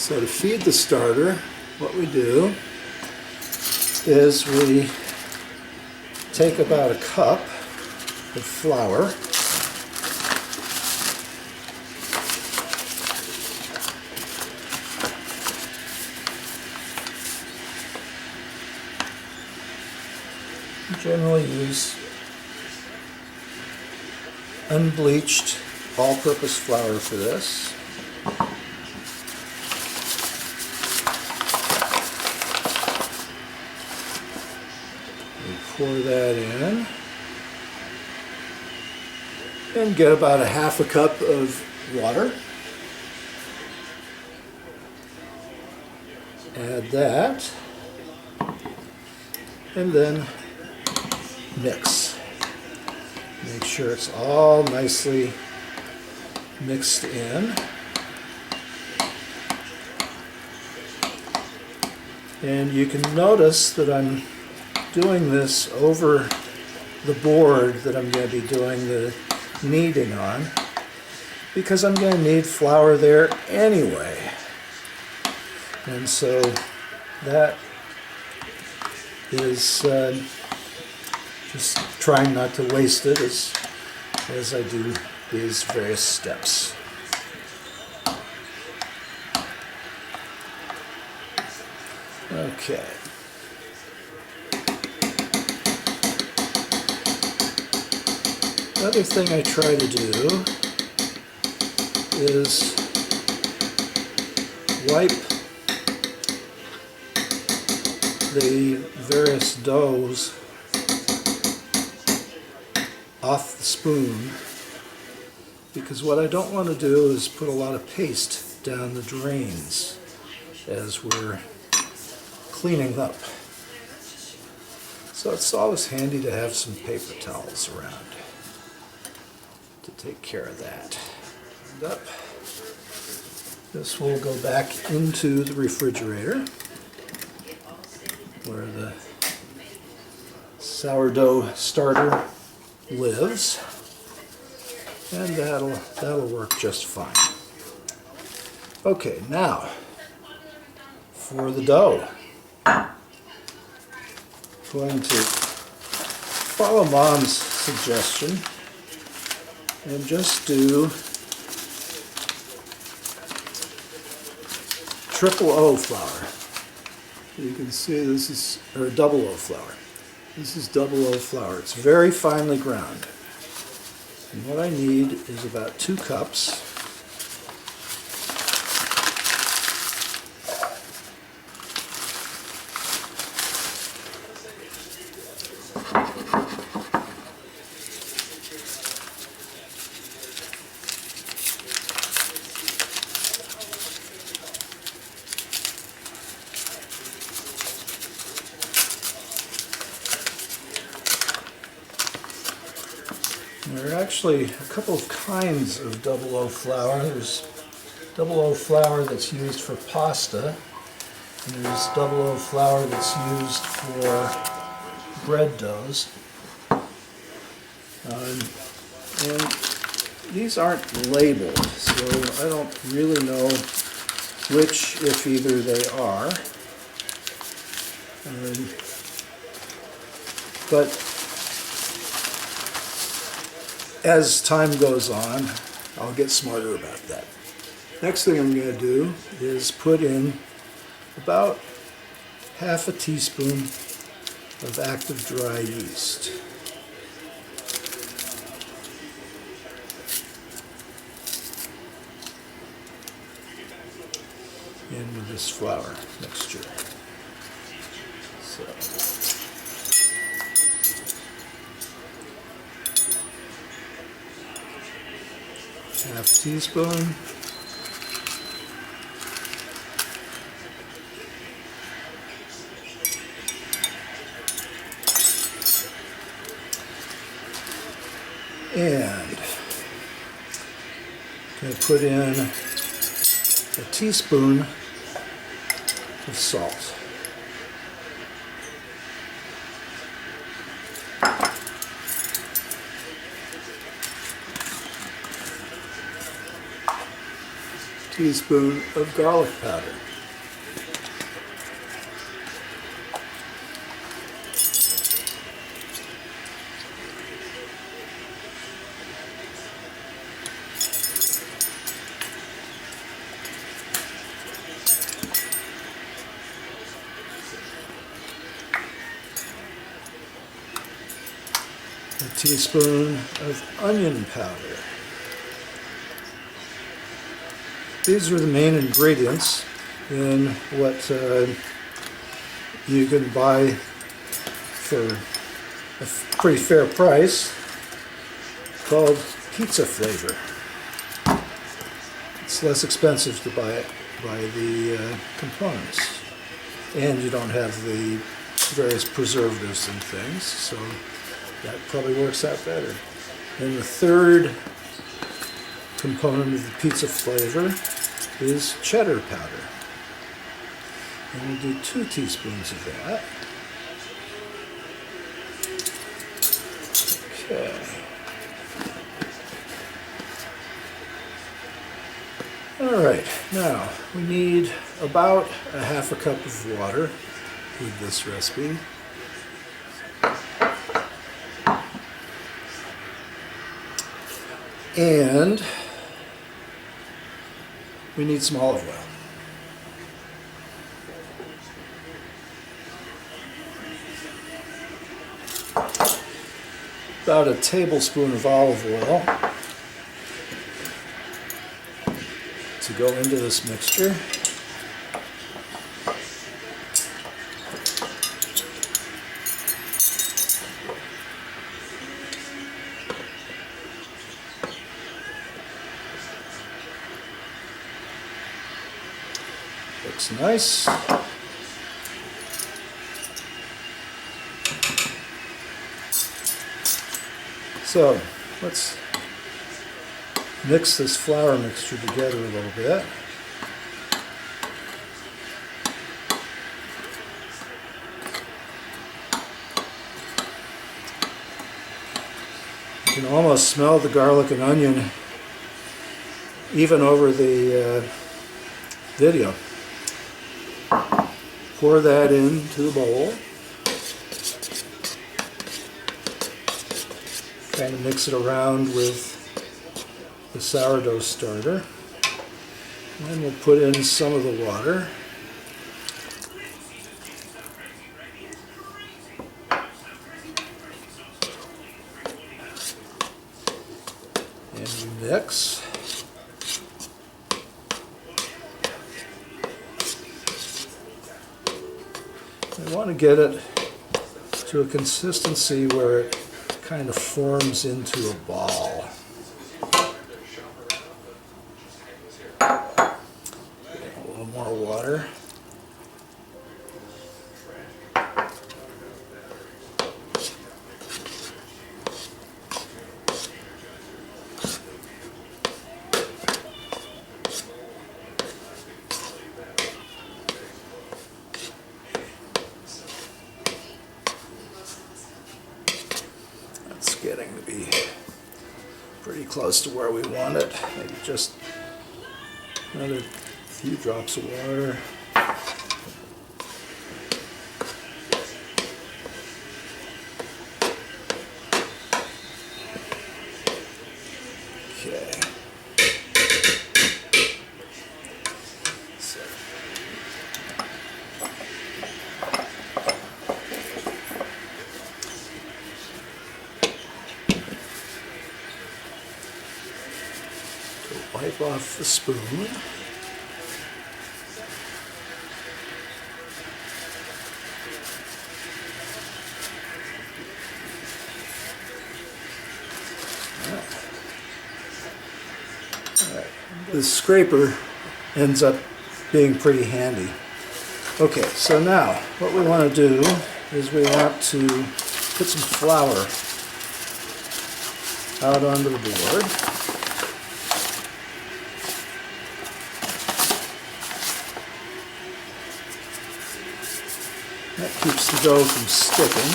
So to feed the starter, what we do is we take about a cup of flour, generally use unbleached all-purpose flour for this. We pour that in and get about a half a cup of water. Add that and then mix. Make sure it's all nicely mixed in. And you can notice that I'm doing this over the board that I'm going to be doing the kneading on, because I'm going to need flour there anyway. And so that is just trying not to waste it as I do these various steps. Okay. The other thing I try to do is wipe the various doughs off the spoon, because what I don't want to do is put a lot of paste down the drains as we're cleaning up. So it's always handy to have some paper towels around to take care of that. And up. This will go back into the refrigerator where the sourdough starter lives, and that'll work just fine. Okay, now for the dough. I'm going to follow Mom's suggestion and just do triple O flour. You can see this is, or double O flour. This is double O flour. It's very finely ground. And what I need is about 2 cups. There are actually a couple of kinds of double O flour. There's double O flour that's used for pasta, and there's double O flour that's used for bread doughs. And these aren't labeled, so I don't really know which, if either, they are. But as time goes on, I'll get smarter about that. Next thing I'm going to do is put in about half a teaspoon of active dry yeast. In with this flour mixture. So. Half a teaspoon. And I'm going to put in a teaspoon of salt. teaspoon of garlic powder. A teaspoon of onion powder. These are the main ingredients in what you can buy for a pretty fair price called pizza flavor. It's less expensive to buy the components, and you don't have the various preservatives and things, so that probably works out better. And the third component of the pizza flavor is cheddar powder. And we'll do 2 teaspoons of that. Okay. All right, now we need about a half a cup of water with this recipe. And we need some olive oil. About a tablespoon of olive oil to go into this mixture. Looks nice. So let's mix this flour mixture together a little bit. You can almost smell the garlic and onion even over the video. Pour that into the bowl. Kind of mix it around with the sourdough starter. And then we'll put in some of the water. And mix. I want to get it to a consistency where it kind of forms into a ball. A little more water. Getting to be pretty close to where we want it. Maybe just another few drops of water. Okay. Wipe off the spoon. All right. The scraper ends up being pretty handy. Okay, so now what we want to do is we want to put some flour out onto the board. That keeps the dough from sticking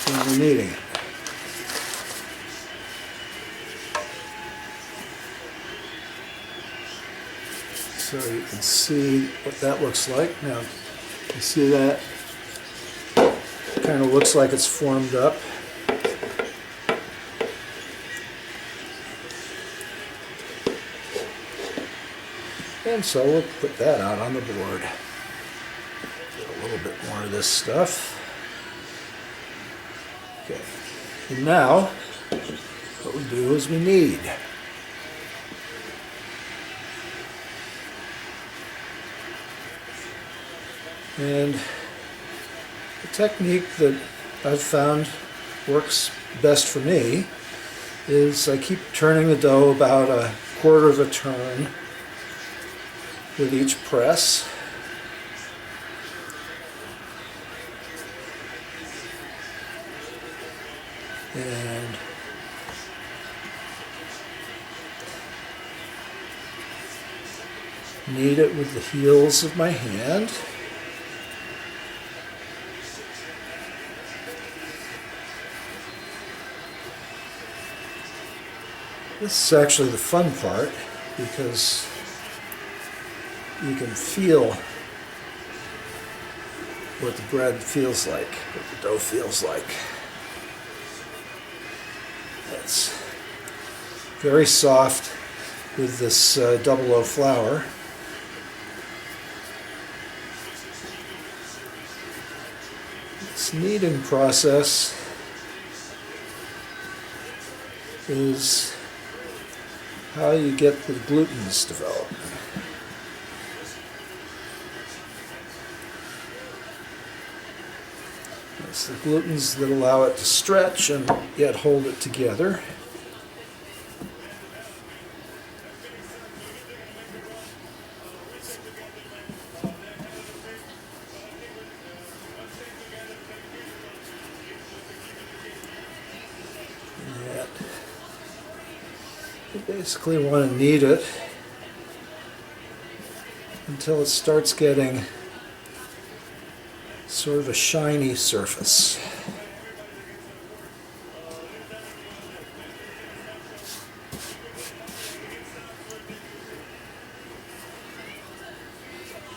when we're kneading it. So you can see what that looks like. Now, you see that? Kind of looks like it's formed up. And so we'll put that out on the board. Get a little bit more of this stuff. Okay. And now, what we do is we knead. And the technique that I've found works best for me is I keep turning the dough about a quarter of a turn with each press. And knead it with the heels of my hand. This is actually the fun part because you can feel what the bread feels like, what the dough feels like. It's very soft with this double O flour. This kneading process is how you get the glutens developed. It's the glutens that allow it to stretch and yet hold it together. You basically want to knead it until it starts getting sort of a shiny surface.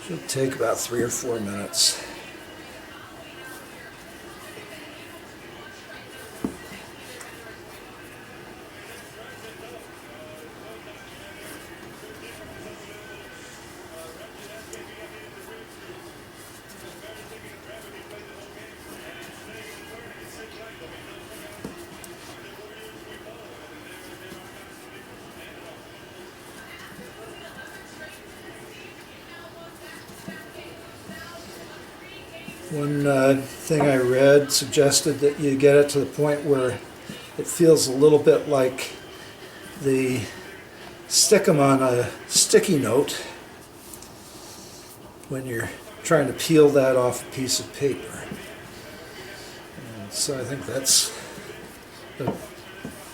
Should take about 3 or 4 minutes. One thing I read suggested that you get it to the point where it feels a little bit like the stick 'em on a sticky note when you're trying to peel that off a piece of paper. And so I think that's a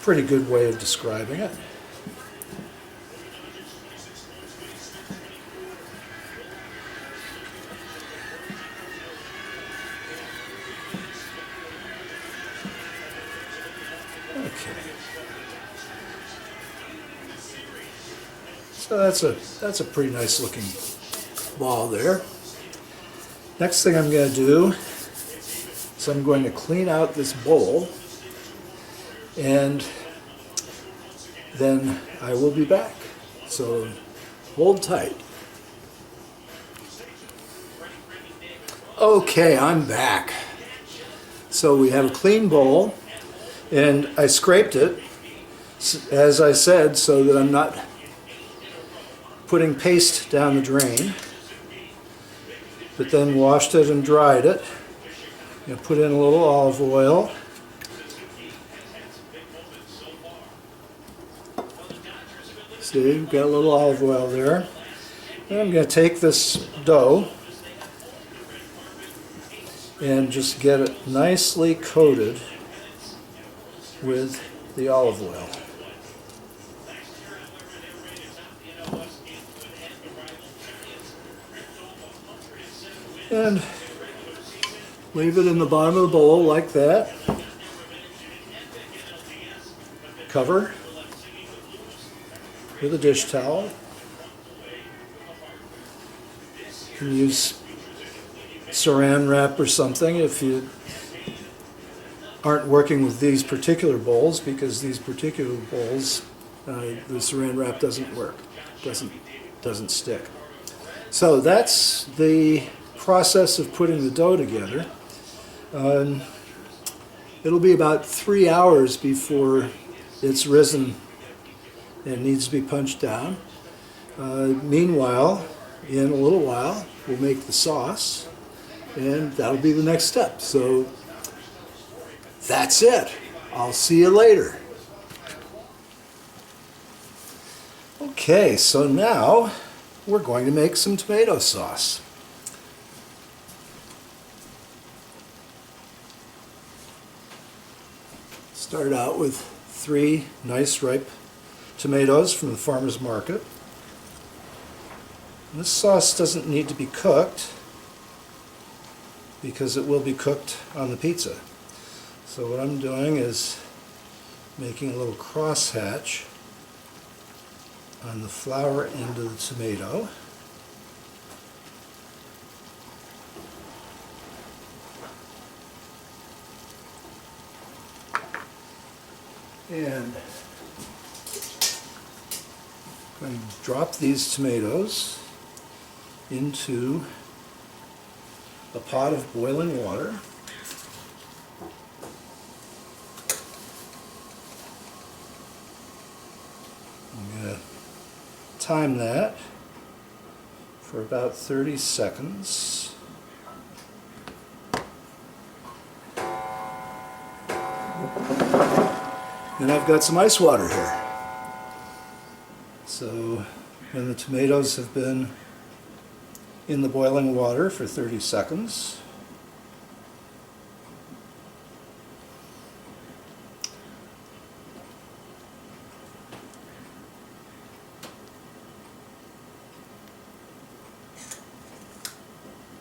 pretty good way of describing it. Okay. So that's a pretty nice looking ball there. Next thing I'm going to do is I'm going to clean out this bowl and then I will be back. So hold tight. Okay, I'm back. So we have a clean bowl. And I scraped it, as I said, so that I'm not putting paste down the drain, but then washed it and dried it. And put in a little olive oil. See, we've got a little olive oil there. And I'm going to take this dough and just get it nicely coated with the olive oil. And leave it in the bottom of the bowl like that. Cover with a dish towel. can use saran wrap or something if you aren't working with these particular bowls, because these particular bowls, the saran wrap doesn't work, doesn't stick. So that's the process of putting the dough together. It'll be about 3 hours before it's risen and needs to be punched down. Meanwhile, in a little while, we'll make the sauce, and that'll be the next step. So that's it. I'll see you later. Okay, so now we're going to make some tomato sauce. Start out with 3 nice ripe tomatoes from the farmer's market. And this sauce doesn't need to be cooked because it will be cooked on the pizza. So what I'm doing is making a little crosshatch on the flour end of the tomato. And I'm going to drop these tomatoes into a pot of boiling water. I'm going to time that for about 30 seconds. And I've got some ice water here. So when the tomatoes have been in the boiling water for 30 seconds,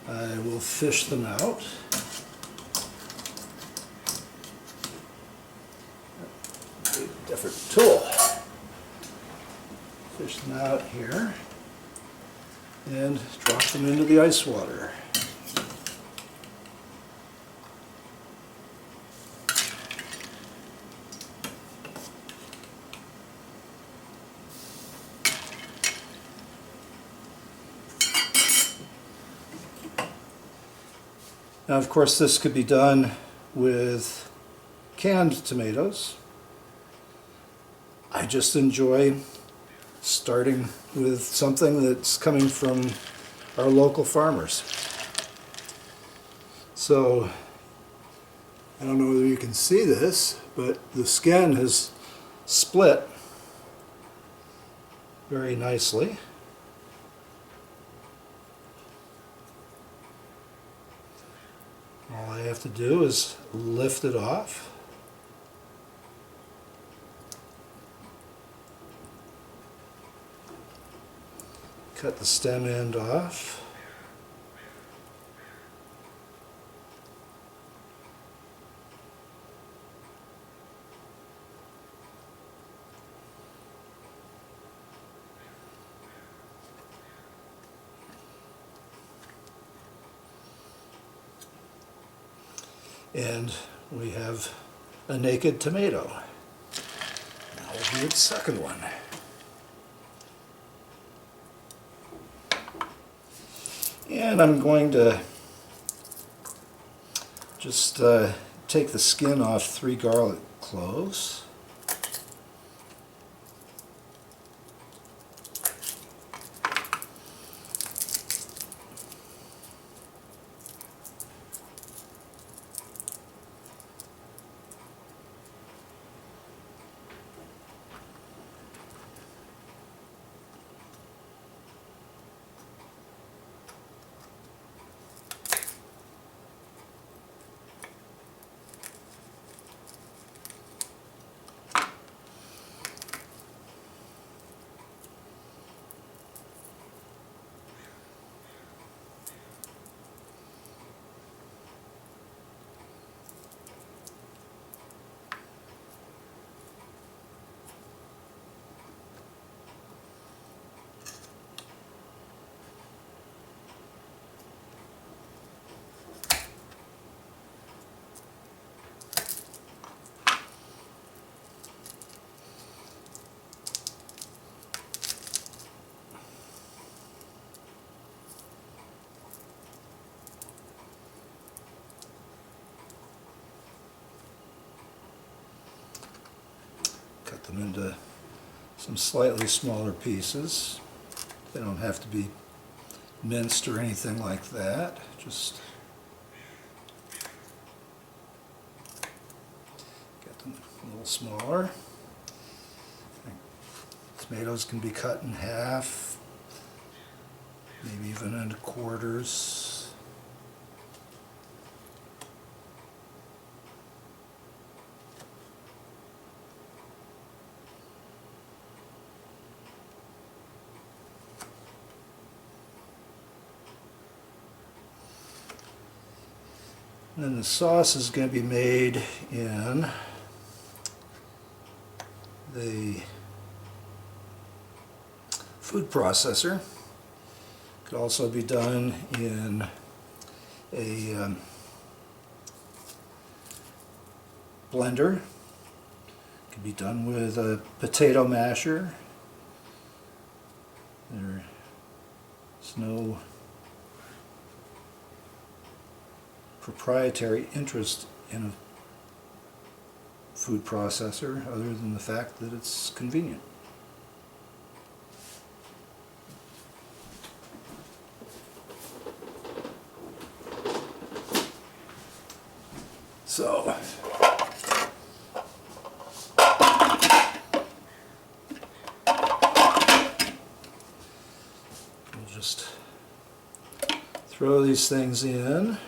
I will fish them out. Different tool. Fish them out here and drop them into the ice water. Now, of course, this could be done with canned tomatoes. I just enjoy starting with something that's coming from our local farmers. So, I don't know whether you can see this, but the skin has split very nicely. All I have to do is lift it off. Cut the stem end off. And we have a naked tomato. Now we'll do the second one. And I'm going to just take the skin off 3 garlic cloves. them into some slightly smaller pieces. They don't have to be minced or anything like that. Just get them a little smaller. Tomatoes can be cut in half, maybe even into quarters. And then the sauce is going to be made in the food processor. Could also be done in a blender. Could be done with a potato masher. There's no proprietary interest in a food processor other than the fact that it's convenient. So we'll just throw these things in.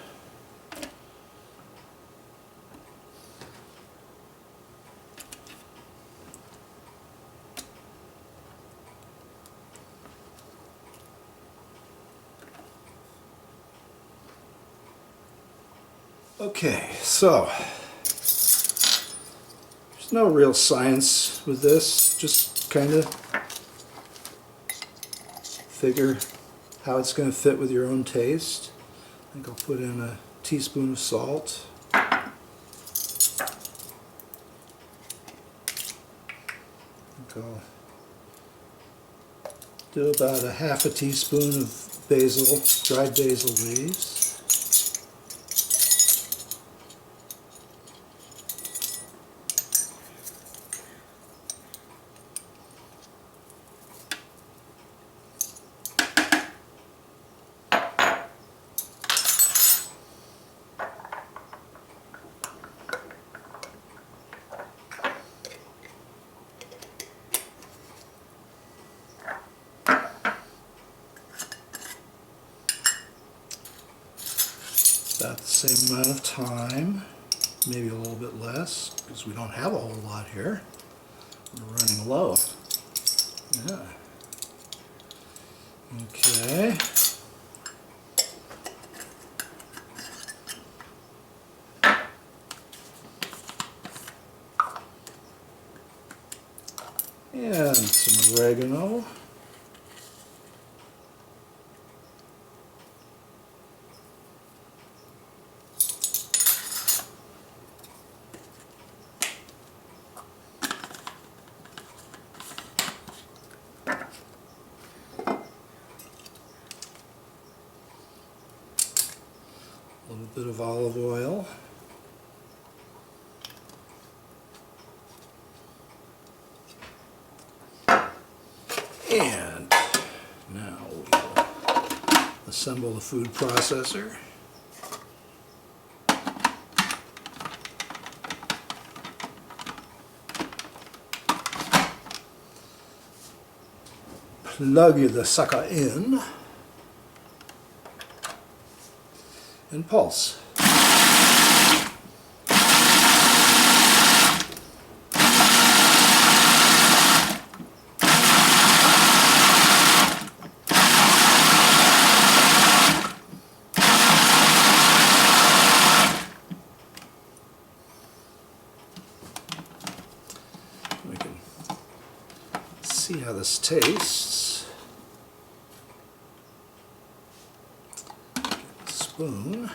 Okay, so there's no real science with this, just kind of figure how it's going to fit with your own taste. I think I'll put in a teaspoon of salt. I think I'll do about a half a teaspoon of basil, dried basil leaves. About the same amount of time, maybe a little bit less, because we don't have a whole lot here. We're running low. Yeah. Okay. And some oregano. A little bit of olive oil. And now we'll assemble the food processor. Plug the sucker in and pulse. We can see how this tastes. Get a spoon.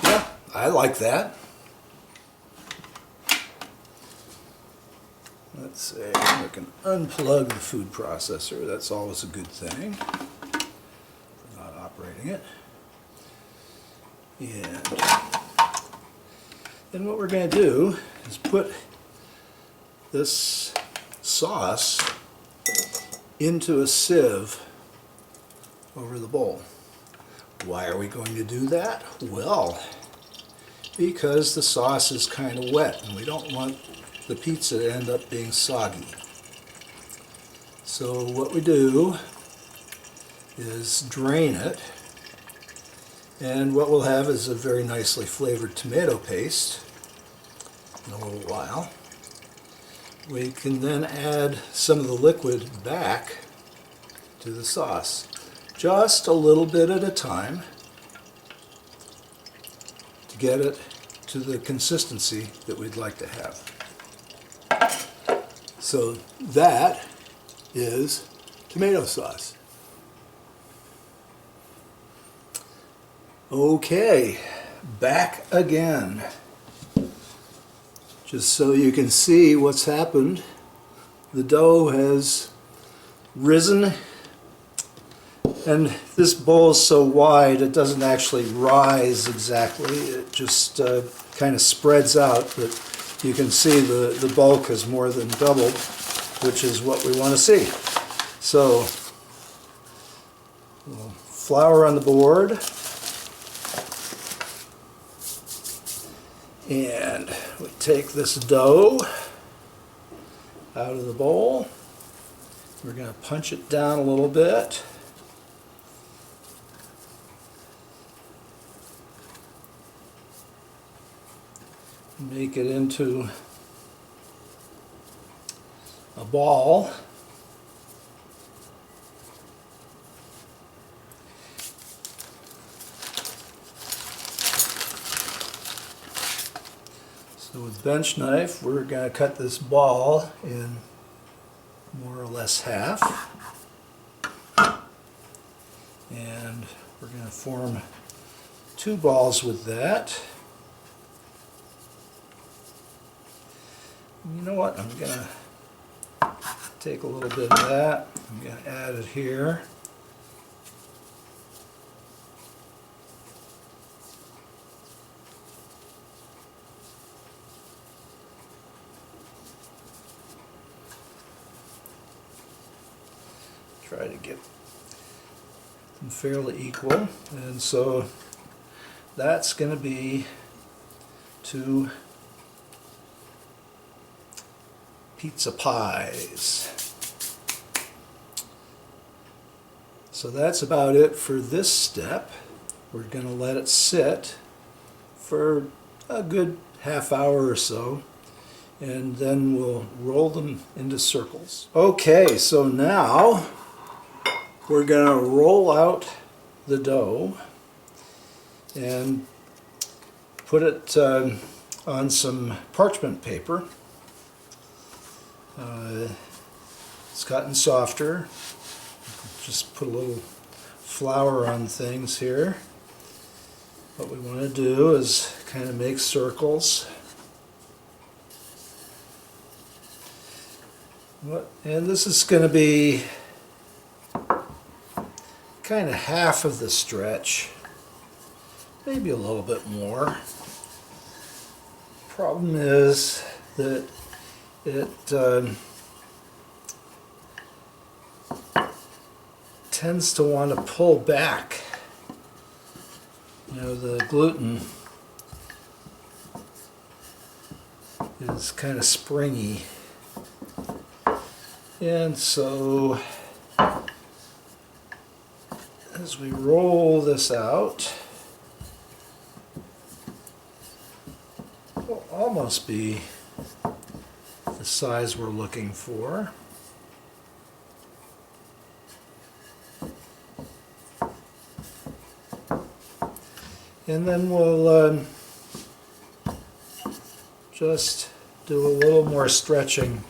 Yeah, I like that. That let's say I can unplug the food processor. That's always a good thing for not operating it. And then what we're going to do is put this sauce into a sieve over the bowl. Why are we going to do that? Well, because the sauce is kind of wet and we don't want the pizza to end up being soggy. So what we do is drain it, and what we'll have is a very nicely flavored tomato paste in a little while. We can then add some of the liquid back to the sauce, just a little bit at a time, to get it to the consistency that we'd like to have. So that is tomato sauce. Okay, back again. Just so you can see what's happened, the dough has risen, and this bowl is so wide it doesn't actually rise exactly. It just kind of spreads out, but you can see the bulk has more than doubled, which is what we want to see. So, flour on the board, and we take this dough out of the bowl. We're going to punch it down a little bit. Make it into a ball. So with bench knife, we're going to cut this ball in more or less half. And we're going to form two balls with that. You know what? I'm going to take a little bit of that. I'm going to add it here. Try to get them fairly equal. And so that's going to be two pizza pies. So that's about it for this step. We're going to let it sit for a good half hour or so, and then we'll roll them into circles. Okay, so now we're going to roll out the dough and put it on some parchment paper. It's gotten softer. Just put a little flour on things here. What we want to do is kind of make circles. And this is going to be kind of half of the stretch, maybe a little bit more. Problem is that it tends to want to pull back. You know, the gluten is kind of springy, and so as we roll this out, we'll almost be the size we're looking for. And then we'll just do a little more stretching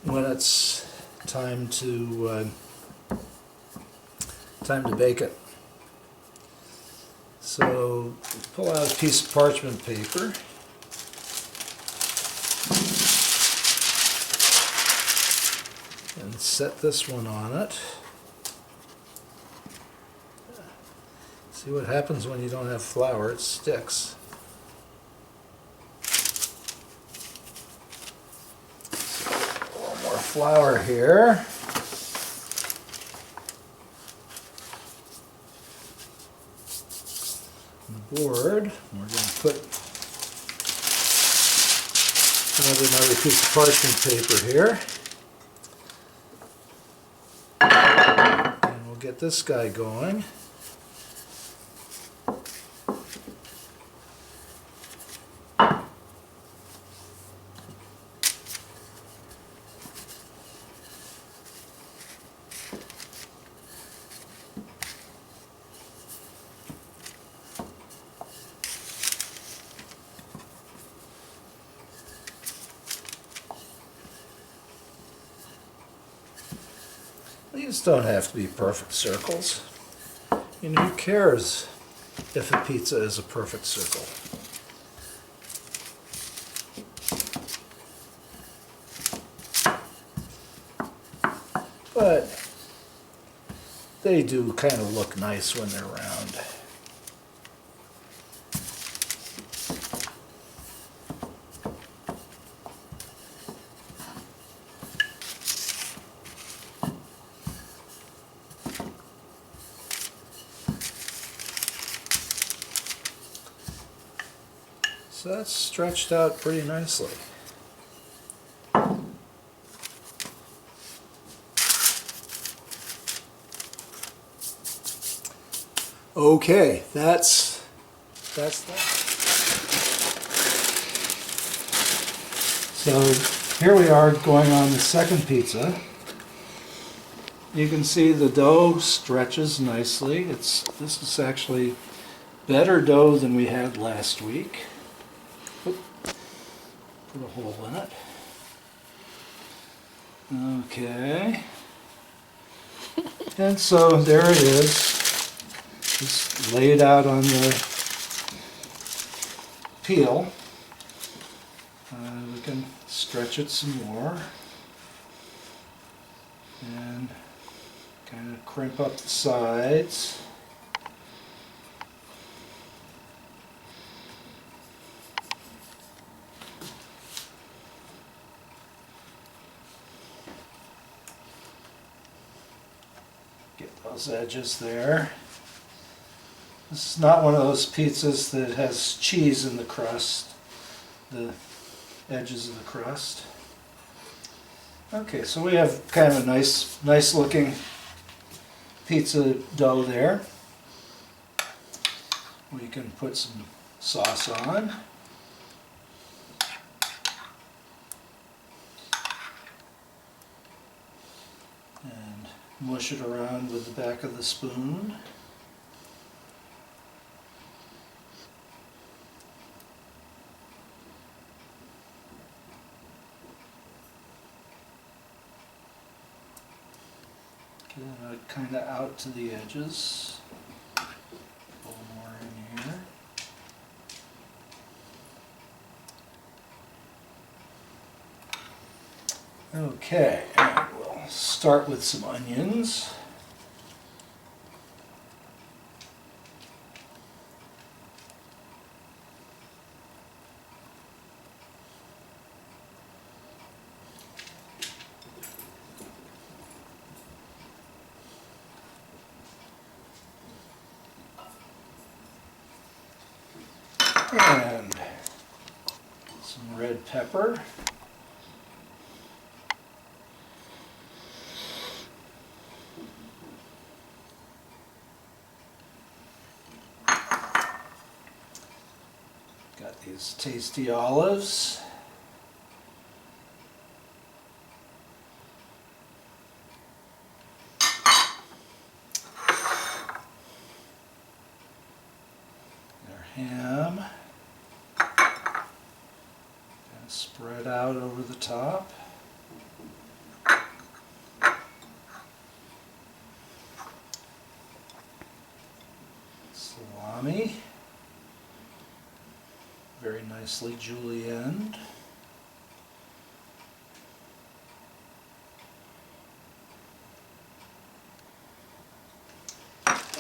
when it's time to bake it. So pull out a piece of parchment paper. set this one on it. See what happens when you don't have flour, it sticks. A little more flour here. On the board, we're going to put another piece of parchment paper here. And we'll get this guy going. These don't have to be perfect circles. You know, who cares if a pizza is a perfect circle? But they do kind of look nice when they're round. So that's stretched out pretty nicely. Okay, that's that. So here we are going on the second pizza. You can see the dough stretches nicely. This is actually better dough than we had last week. Oop. Put a hole in it. Okay. And so there it is. Just laid out on the peel. We can stretch it some more and kind of crimp up the sides. Get those edges there. This is not one of those pizzas that has cheese in the crust, the edges of the crust. Okay, so we have kind of a nice looking pizza dough there. We can put some sauce on. And mush it around with the back of the spoon. Get it kind of out to the edges. A little more in here. Okay, and we'll start with some onions. And some red pepper. Got these tasty olives. Their ham. Spread out over the top. Salami. Very nicely julienned.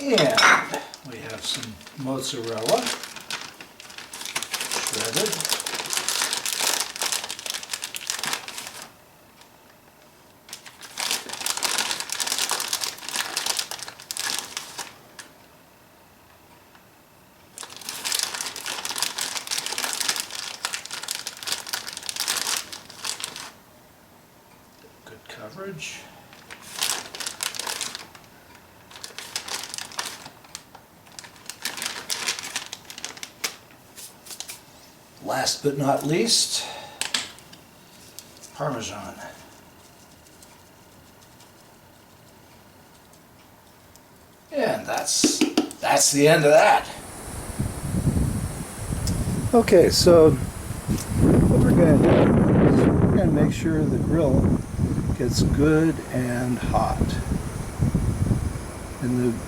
And we have some mozzarella, shredded. Good coverage. Last but not least, Parmesan. And that's the end of that. Okay, so what we're going to do is we're going to make sure the grill gets good and hot. And the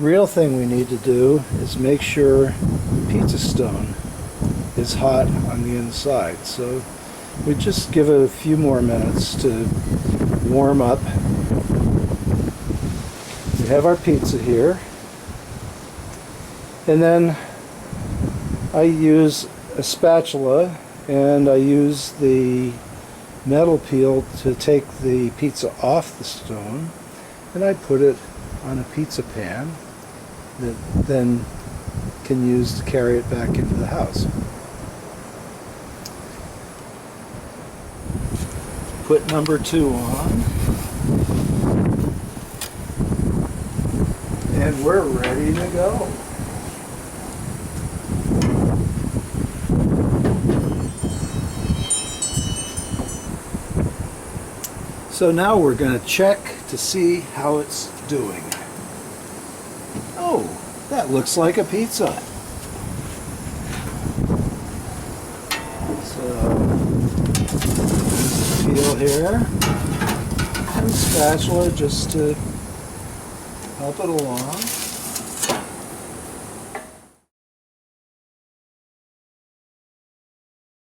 real thing we need to do is make sure the pizza stone is hot on the inside. So we just give it a few more minutes to warm up. We have our pizza here. And then I use a spatula and I use the metal peel to take the pizza off the stone, and I put it on a pizza pan that then can use to carry it back into the house. Put number 2 on, and we're ready to go. So now we're going to check to see how it's doing. Oh, that looks like a pizza. Peel here and spatula just to help it along.